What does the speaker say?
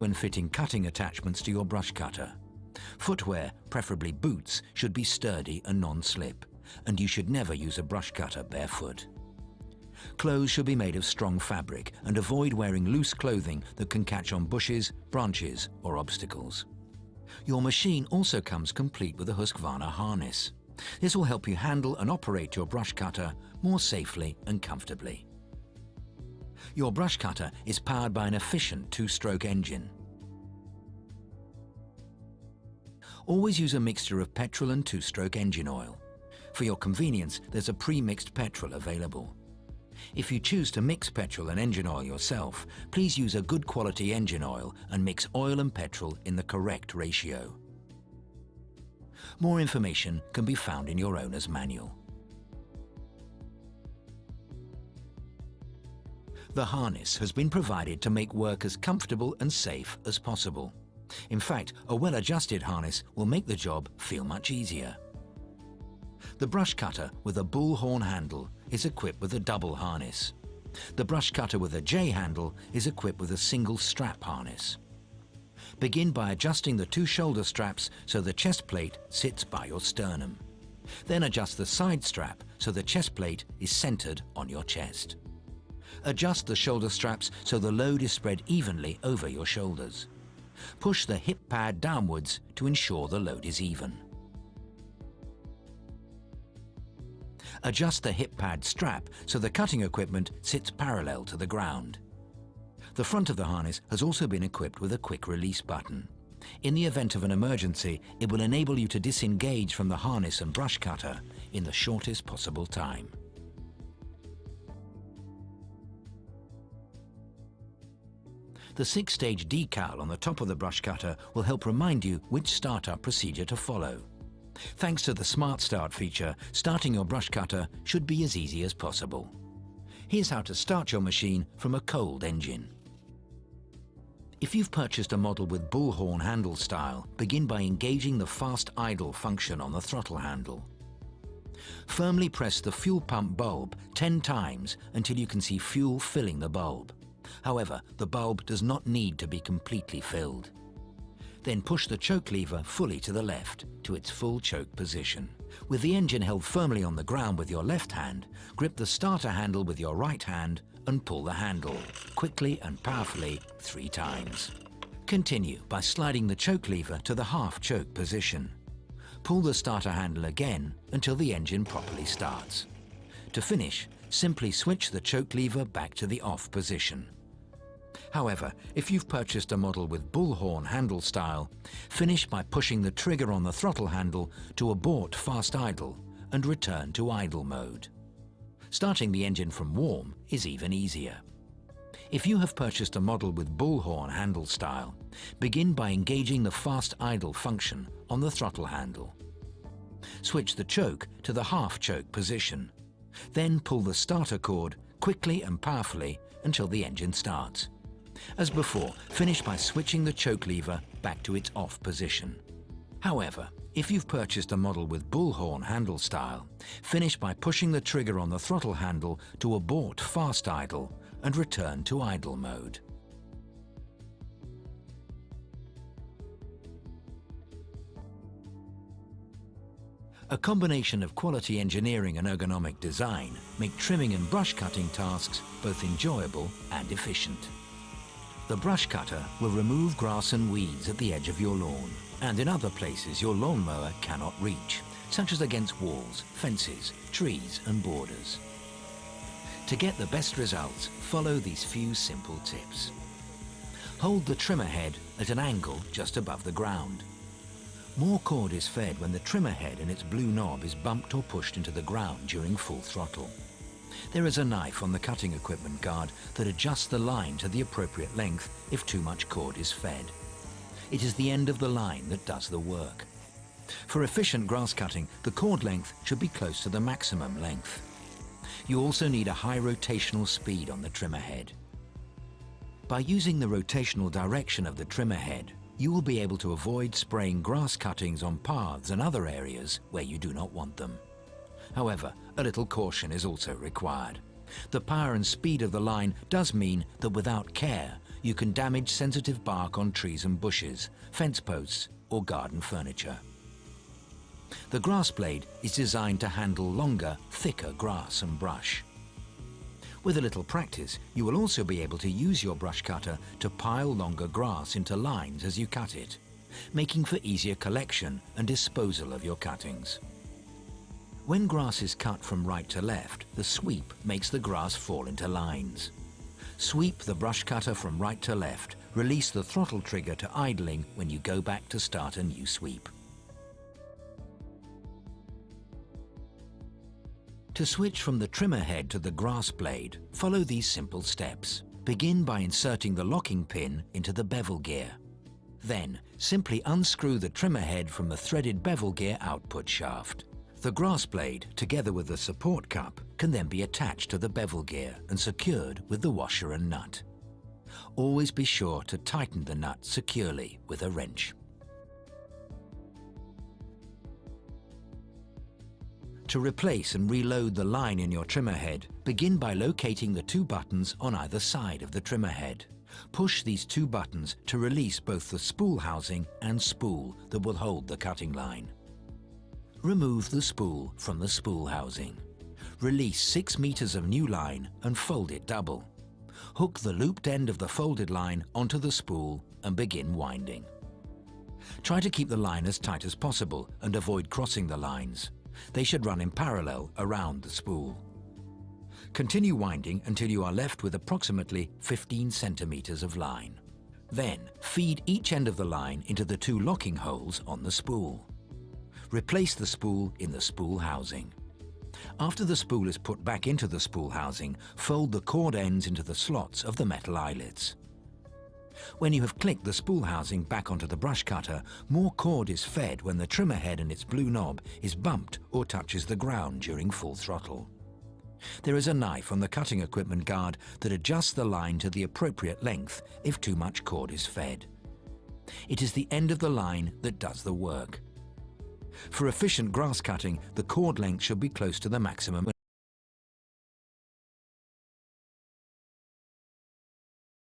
when fitting cutting attachments to your brush cutter. Footwear, preferably boots, should be sturdy and non-slip, and you should never use a brush cutter barefoot. Clothes should be made of strong fabric, and avoid wearing loose clothing that can catch on bushes, branches, or obstacles. Your machine also comes complete with a Husqvarna harness. This will help you handle and operate your brush cutter more safely and comfortably. Your brush cutter is powered by an efficient 2-stroke engine. Always use a mixture of petrol and 2-stroke engine oil. For your convenience, there's a pre-mixed petrol available. If you choose to mix petrol and engine oil yourself, please use a good quality engine oil and mix oil and petrol in the correct ratio. More information can be found in your owner's manual. The harness has been provided to make work as comfortable and safe as possible. In fact, a well-adjusted harness will make the job feel much easier. The brush cutter with a bullhorn handle is equipped with a double harness. The brush cutter with a J handle is equipped with a single strap harness. Begin by adjusting the 2 shoulder straps so the chest plate sits by your sternum. Then adjust the side strap so the chest plate is centered on your chest. Adjust the shoulder straps so the load is spread evenly over your shoulders. Push the hip pad downwards to ensure the load is even. Adjust the hip pad strap so the cutting equipment sits parallel to the ground. The front of the harness has also been equipped with a quick release button. In the event of an emergency, it will enable you to disengage from the harness and brush cutter in the shortest possible time. The 6-stage decal on the top of the brush cutter will help remind you which startup procedure to follow. Thanks to the Smart Start feature, starting your brush cutter should be as easy as possible. Here's how to start your machine from a cold engine. If you've purchased a model with bullhorn handle style, begin by engaging the fast idle function on the throttle handle. Firmly press the fuel pump bulb 10 times until you can see fuel filling the bulb. However, the bulb does not need to be completely filled. Then push the choke lever fully to the left to its full choke position. With the engine held firmly on the ground with your left hand, grip the starter handle with your right hand and pull the handle, quickly and powerfully 3 times. Continue by sliding the choke lever to the half choke position. Pull the starter handle again until the engine properly starts. To finish, simply switch the choke lever back to the off position. However, if you've purchased a model with bullhorn handle style, finish by pushing the trigger on the throttle handle to abort fast idle and return to idle mode. Starting the engine from warm is even easier. If you have purchased a model with bullhorn handle style, begin by engaging the fast idle function on the throttle handle. Switch the choke to the half choke position. Then pull the starter cord quickly and powerfully until the engine starts. As before, finish by switching the choke lever back to its off position. However, if you've purchased a model with bullhorn handle style, finish by pushing the trigger on the throttle handle to abort fast idle and return to idle mode. A combination of quality engineering and ergonomic design make trimming and brush cutting tasks both enjoyable and efficient. The brush cutter will remove grass and weeds at the edge of your lawn, and in other places your lawnmower cannot reach, such as against walls, fences, trees and borders. To get the best results, follow these few simple tips. Hold the trimmer head at an angle just above the ground. More cord is fed when the trimmer head and its blue knob is bumped or pushed into the ground during full throttle. There is a knife on the cutting equipment guard that adjusts the line to the appropriate length if too much cord is fed. It is the end of the line that does the work. For efficient grass cutting, the cord length should be close to the maximum length. You also need a high rotational speed on the trimmer head. By using the rotational direction of the trimmer head, you will be able to avoid spraying grass cuttings on paths and other areas where you do not want them. However, a little caution is also required. The power and speed of the line does mean that without care, you can damage sensitive bark on trees and bushes, fence posts, or garden furniture. The grass blade is designed to handle longer, thicker grass and brush. With a little practice, you will also be able to use your brush cutter to pile longer grass into lines as you cut it, making for easier collection and disposal of your cuttings. When grass is cut from right to left, the sweep makes the grass fall into lines. Sweep the brush cutter from right to left, release the throttle trigger to idling when you go back to start a new sweep. To switch from the trimmer head to the grass blade, follow these simple steps. Begin by inserting the locking pin into the bevel gear. Then, simply unscrew the trimmer head from the threaded bevel gear output shaft. The grass blade, together with the support cup, can then be attached to the bevel gear and secured with the washer and nut. Always be sure to tighten the nut securely with a wrench. To replace and reload the line in your trimmer head, begin by locating the two buttons on either side of the trimmer head. Push these two buttons to release both the spool housing and spool that will hold the cutting line. Remove the spool from the spool housing. Release 6 meters of new line and fold it double. Hook the looped end of the folded line onto the spool and begin winding. Try to keep the line as tight as possible and avoid crossing the lines. They should run in parallel around the spool. Continue winding until you are left with approximately 15 centimeters of line. Then, feed each end of the line into the two locking holes on the spool. Replace the spool in the spool housing. After the spool is put back into the spool housing, fold the cord ends into the slots of the metal eyelets. When you have clicked the spool housing back onto the brush cutter, more cord is fed when the trimmer head and its blue knob is bumped or touches the ground during full throttle. There is a knife on the cutting equipment guard that adjusts the line to the appropriate length if too much cord is fed. It is the end of the line that does the work. For efficient grass cutting, the cord length should be close to the maximum